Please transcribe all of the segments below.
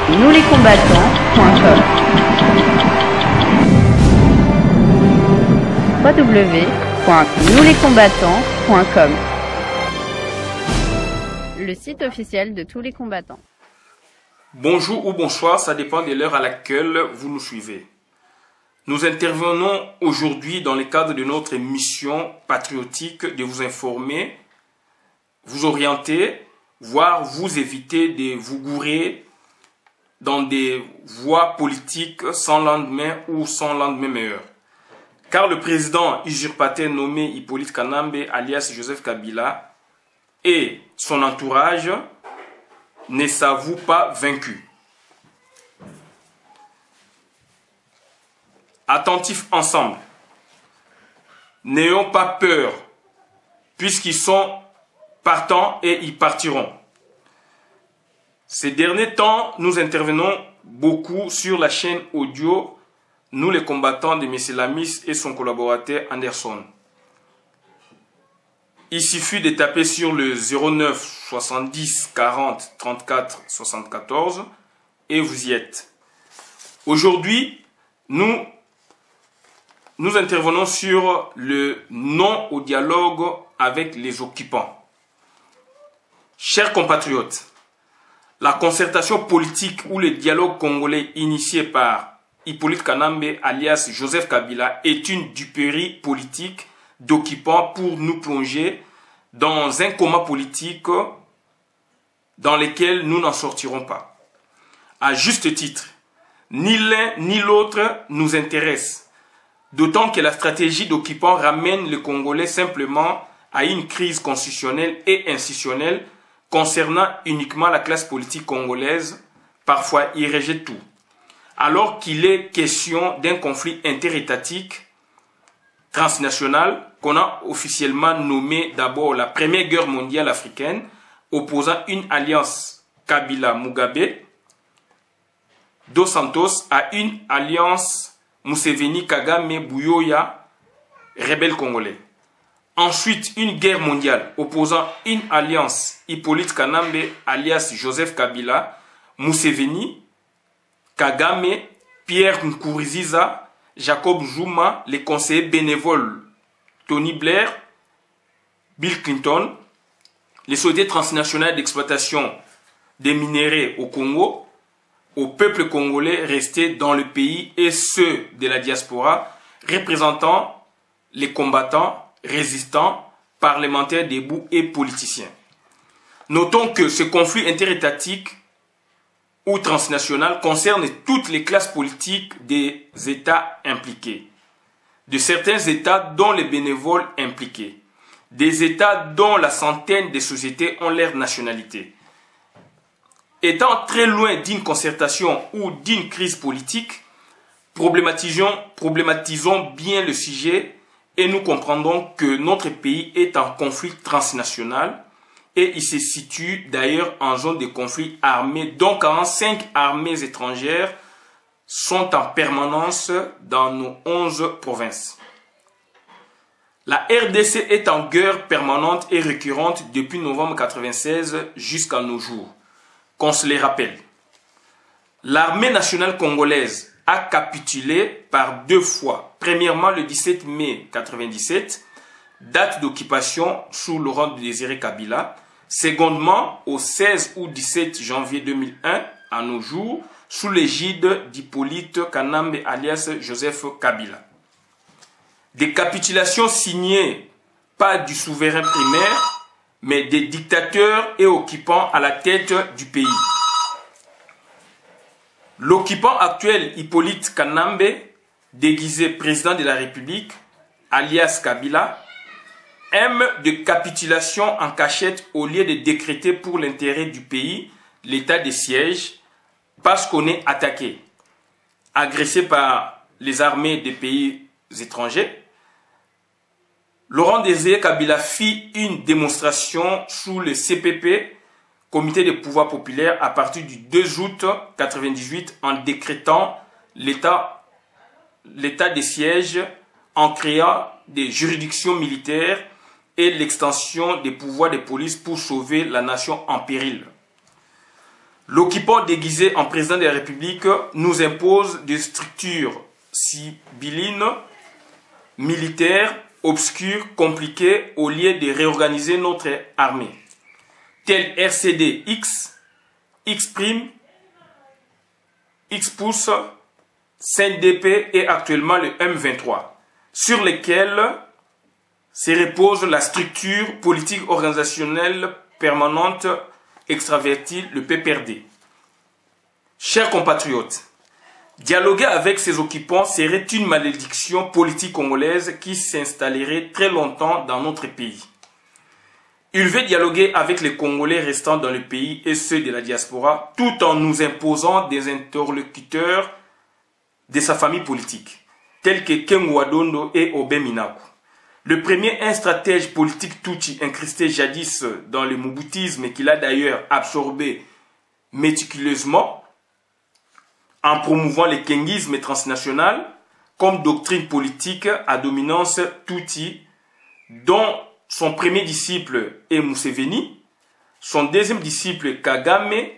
www.nouslescombattants.com www.nouslescombattants.com Le site officiel de tous les combattants. Bonjour ou bonsoir, ça dépend de l'heure à laquelle vous nous suivez. Nous intervenons aujourd'hui dans le cadre de notre mission patriotique de vous informer, vous orienter, voire vous éviter de vous gourer dans des voies politiques sans lendemain ou sans lendemain meilleur. Car le président usurpateur nommé Hippolyte Kanambe, alias Joseph Kabila, et son entourage ne s'avouent pas vaincus. Attentifs ensemble, n'ayons pas peur, puisqu'ils sont partants et ils partiront. Ces derniers temps, nous intervenons beaucoup sur la chaîne audio Nous les combattants de M. Lamis et son collaborateur Anderson. Il suffit de taper sur le 09 70 40 34 74 et vous y êtes. Aujourd'hui, nous intervenons sur le non au dialogue avec les occupants. Chers compatriotes, la concertation politique ou le dialogue congolais initié par Hippolyte Kanambe alias Joseph Kabila est une duperie politique d'occupants pour nous plonger dans un coma politique dans lequel nous n'en sortirons pas. À juste titre, ni l'un ni l'autre nous intéresse, d'autant que la stratégie d'occupants ramène le Congolais simplement à une crise constitutionnelle et institutionnelle concernant uniquement la classe politique congolaise. Parfois, il rejette tout. Alors qu'il est question d'un conflit interétatique transnational qu'on a officiellement nommé d'abord la Première Guerre mondiale africaine, opposant une alliance Kabila-Mugabe, Dos Santos, à une alliance Museveni-Kagame-Buyoya, rebelle congolais. Ensuite, une guerre mondiale opposant une alliance Hippolyte Kanambe alias Joseph Kabila, Museveni, Kagame, Pierre Nkurunziza, Jacob Zuma, les conseillers bénévoles Tony Blair, Bill Clinton, les sociétés transnationales d'exploitation des minéraux au Congo, au peuple congolais resté dans le pays et ceux de la diaspora représentant les combattants, résistants, parlementaires debout et politiciens. Notons que ce conflit interétatique ou transnational concerne toutes les classes politiques des États impliqués, de certains États dont les bénévoles impliqués, des États dont la centaine de sociétés ont leur nationalité. Étant très loin d'une concertation ou d'une crise politique, problématisons bien le sujet et nous comprendrons que notre pays est en conflit transnational et il se situe d'ailleurs en zone de conflit armé, dont 45 armées étrangères sont en permanence dans nos 11 provinces. La RDC est en guerre permanente et récurrente depuis novembre 1996 jusqu'à nos jours. Qu'on se les rappelle. L'armée nationale congolaise a capitulé par deux fois. Premièrement, le 17 mai 1997, date d'occupation sous le rang de Désiré Kabila. Secondement, au 16 ou 17 janvier 2001, à nos jours, sous l'égide d'Hippolyte Kanambe alias Joseph Kabila. Des capitulations signées pas du souverain primaire, mais des dictateurs et occupants à la tête du pays. L'occupant actuel Hippolyte Kanambe, déguisé président de la République, alias Kabila, aime de capitulation en cachette au lieu de décréter pour l'intérêt du pays l'état de siège parce qu'on est attaqué, agressé par les armées des pays étrangers. Laurent Désiré Kabila fit une démonstration sous le CPP, Comité des pouvoirs populaires, à partir du 2 août 1998 en décrétant l'état de siège, en créant des juridictions militaires et l'extension des pouvoirs de police pour sauver la nation en péril. L'occupant déguisé en président de la République nous impose des structures sibyllines, militaires, obscures, compliquées, au lieu de réorganiser notre armée, tels RCD X, X', X-Pouce, 5DP et actuellement le M23, sur lesquels se repose la structure politique organisationnelle permanente extravertie, le PPRD. Chers compatriotes, dialoguer avec ces occupants serait une malédiction politique congolaise qui s'installerait très longtemps dans notre pays. Il veut dialoguer avec les Congolais restants dans le pays et ceux de la diaspora, tout en nous imposant des interlocuteurs de sa famille politique, tels que Kengo Adondo et Obé Minaku. Le premier, un stratège politique Tutsi incrusté jadis dans le mobutisme et qu'il a d'ailleurs absorbé méticuleusement en promouvant le kengisme transnational comme doctrine politique à dominance Tutsi, dont son premier disciple est Museveni, son deuxième disciple Kagame,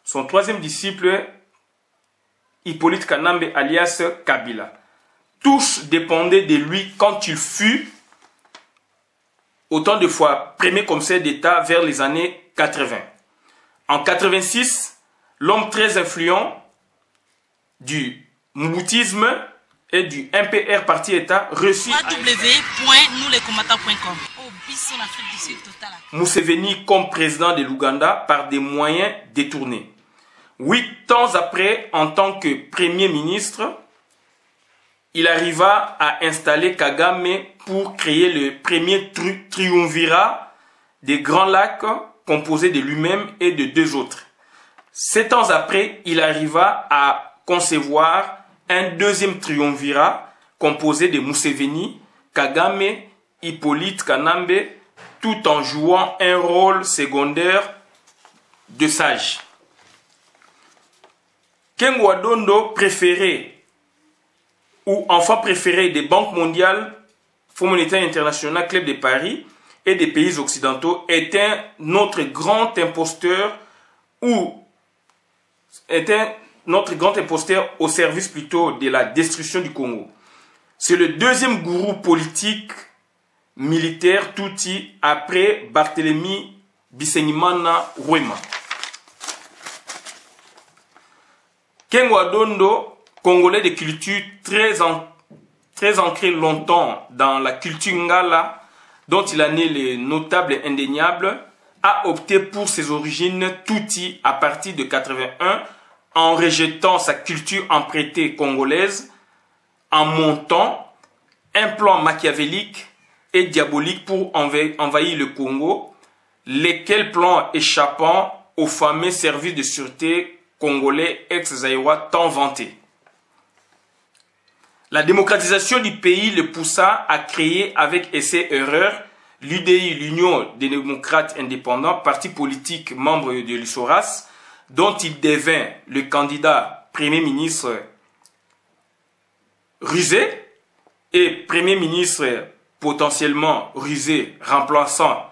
son troisième disciple Hippolyte Kanambe alias Kabila. Tous dépendaient de lui quand il fut autant de fois premier commissaire d'État vers les années 80. En 86, l'homme très influent du mouboutisme et du MPR Parti État reçu Museveni comme président de l'Ouganda par des moyens détournés. 8 ans après, en tant que Premier ministre, il arriva à installer Kagame pour créer le premier triumvirat des Grands Lacs composé de lui-même et de 2 autres. 7 ans après, il arriva à concevoir un deuxième triumvirat composé de Museveni, Kagame, Hippolyte Kanambe, tout en jouant un rôle secondaire de sage. Kengo Adondo préféré ou enfant préféré des banques mondiales, Fonds monétaire international, Club de Paris et des pays occidentaux est notre grand imposteur au service plutôt de la destruction du Congo. C'est le deuxième gourou politique militaire Tutsi après Barthélemy Bisenyimana Rwema. Kengo Adondo, Congolais de culture très ancré longtemps dans la culture Ngala, dont il a né les notables indéniables, a opté pour ses origines Tutsi à partir de 81 en rejetant sa culture empruntée congolaise, en montant un plan machiavélique et diabolique pour envahir le Congo, lesquels plans échappant aux fameux services de sûreté congolais ex-Zaïrois tant vantés. La démocratisation du pays le poussa à créer avec essai-erreur l'UDI, l'Union des démocrates indépendants, parti politique membre de l'ISORAS, dont il devint le candidat Premier ministre rusé et Premier ministre potentiellement rusé, remplaçant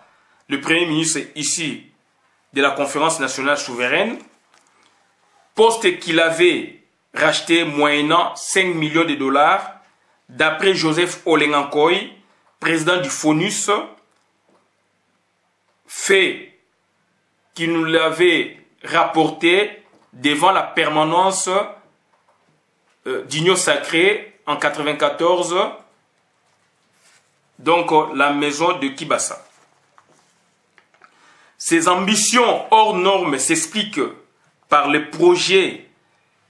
le Premier ministre ici de la Conférence nationale souveraine, poste qu'il avait racheté moyennant 5 millions de dollars, d'après Joseph Olengankoy, président du FONUS, fait qu'il nous l'avait rapporté devant la permanence d'Union Sacrée en 1994, donc la maison de Kibasa. Ses ambitions hors normes s'expliquent par le projet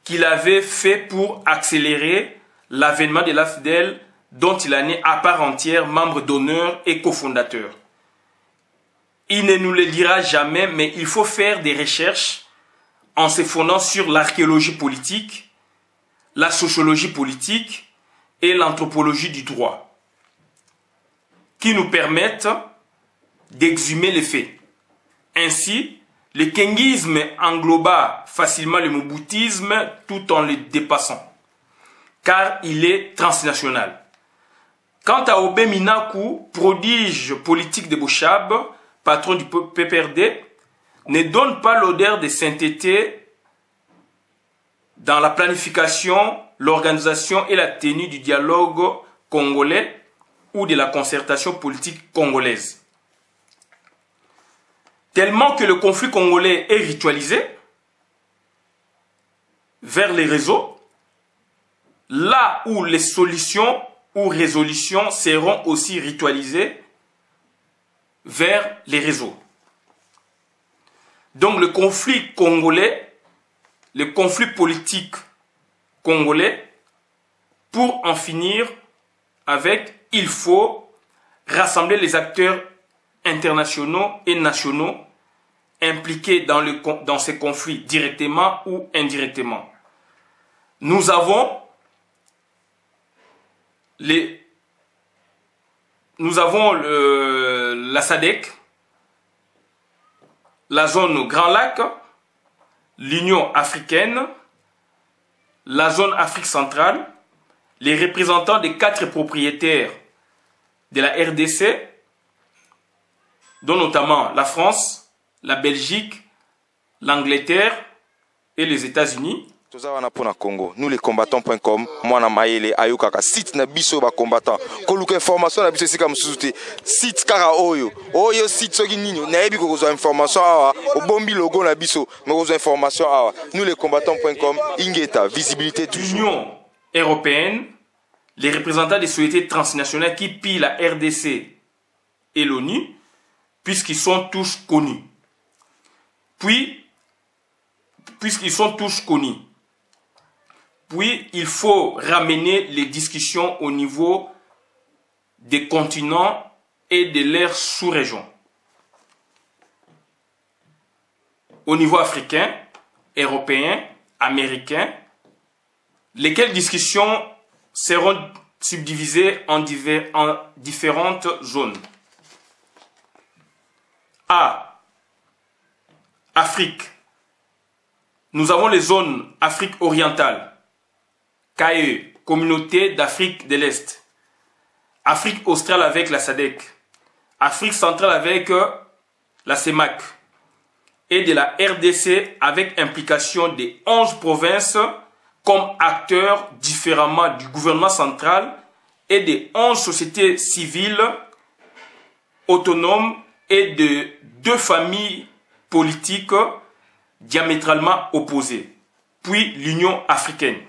qu'il avait fait pour accélérer l'avènement de l'AFDEL, dont il est né à part entière membre d'honneur et cofondateur. Il ne nous le dira jamais, mais il faut faire des recherches en se fondant sur l'archéologie politique, la sociologie politique et l'anthropologie du droit, qui nous permettent d'exhumer les faits. Ainsi, le kengisme engloba facilement le mouboutisme tout en le dépassant, car il est transnational. Quant à Obé Minaku, prodige politique de Bouchab, patron du PPRD, ne donne pas l'odeur de sainteté dans la planification, l'organisation et la tenue du dialogue congolais ou de la concertation politique congolaise. Tellement que le conflit congolais est ritualisé vers les réseaux, là où les solutions ou résolutions seront aussi ritualisées vers les réseaux. Donc le conflit congolais, le conflit politique congolais, pour en finir avec, il faut rassembler les acteurs internationaux et nationaux impliqués dans ces conflits directement ou indirectement. Nous avons la SADC, la zone Grand Lac, l'Union africaine, la zone Afrique centrale, les représentants des 4 propriétaires de la RDC, dont notamment la France, la Belgique, l'Angleterre et les États-Unis. Nous les combattants.com, moi na maele ayukaka site na biso ba combattant koluka information na biso sika mususu site kara oyo site soki nini na yebi ko information awa obombi logo na biso mais ko information awa nous les combattants.com ingeta visibilité du l'Union européenne, les représentants des sociétés transnationales qui pillent la RDC et l'ONU puisqu'ils sont tous connus. Puis, il faut ramener les discussions au niveau des continents et de leurs sous-régions. Au niveau africain, européen, américain, lesquelles discussions seront subdivisées en différentes zones. A. Afrique. Nous avons les zones Afrique orientale. CAE, Communauté d'Afrique de l'Est. Afrique australe avec la SADC. Afrique centrale avec la CEMAC. Et de la RDC avec implication des 11 provinces comme acteurs différemment du gouvernement central et des 11 sociétés civiles autonomes et de 2 familles politiques diamétralement opposées. Puis l'Union africaine.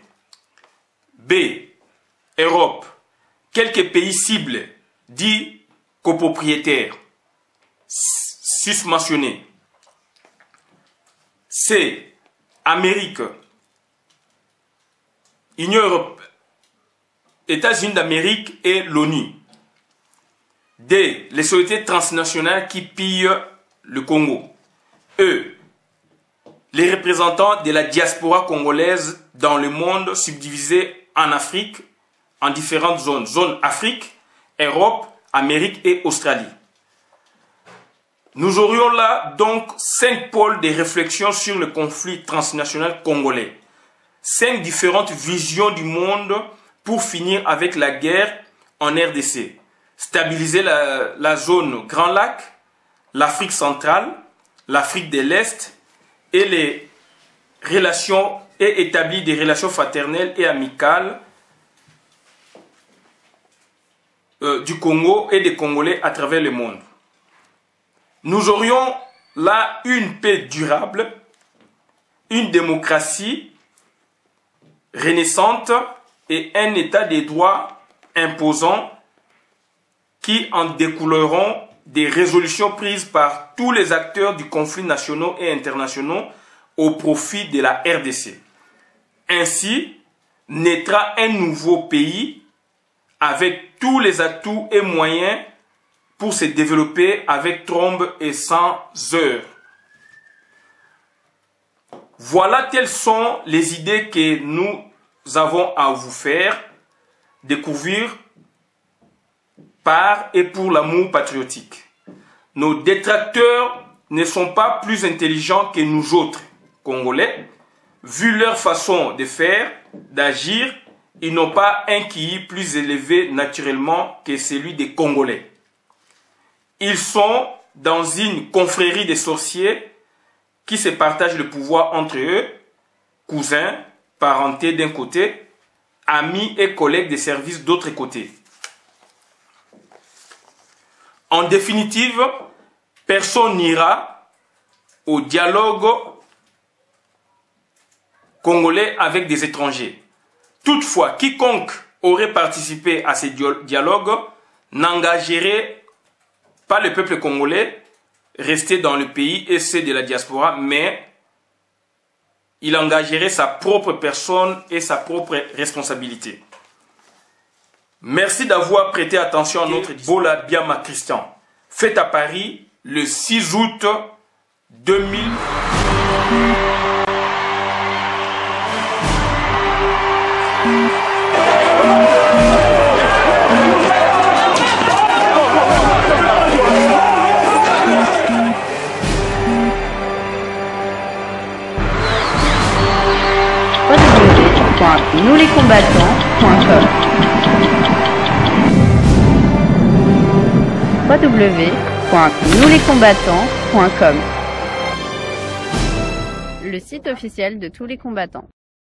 B. Europe. Quelques pays cibles dits copropriétaires susmentionnés. C. Amérique. Union européenne. États-Unis d'Amérique et l'ONU. D. Les sociétés transnationales qui pillent le Congo. E. Les représentants de la diaspora congolaise dans le monde subdivisé en Afrique, en différentes zones. Zone Afrique, Europe, Amérique et Australie. Nous aurions là donc 5 pôles de réflexion sur le conflit transnational congolais. 5 différentes visions du monde pour finir avec la guerre en RDC. Stabiliser la zone Grand Lac, l'Afrique centrale, l'Afrique de l'Est et les relations et établir des relations fraternelles et amicales du Congo et des Congolais à travers le monde. Nous aurions là une paix durable, une démocratie renaissante et un état des droits imposant qui en découleront des résolutions prises par tous les acteurs du conflit nationaux et internationaux au profit de la RDC. Ainsi, naîtra un nouveau pays avec tous les atouts et moyens pour se développer avec trombe et sans heurts. Voilà quelles sont les idées que nous avons à vous faire découvrir par et pour l'amour patriotique. Nos détracteurs ne sont pas plus intelligents que nous autres, Congolais. Vu leur façon de faire, d'agir, ils n'ont pas un QI plus élevé naturellement que celui des Congolais. Ils sont dans une confrérie des sorciers qui se partagent le pouvoir entre eux, cousins, parentés d'un côté, amis et collègues des services d'autre côté. En définitive, personne n'ira au dialogue congolais avec des étrangers. Toutefois, quiconque aurait participé à ces dialogues n'engagerait pas le peuple congolais resté dans le pays et ceux de la diaspora, mais il engagerait sa propre personne et sa propre responsabilité. Merci d'avoir prêté attention à notre Bola Biama Christian, fête à Paris le 6 août 2000. www.nouslescombattants.com www.nouslescombattants.com Le site officiel de tous les combattants.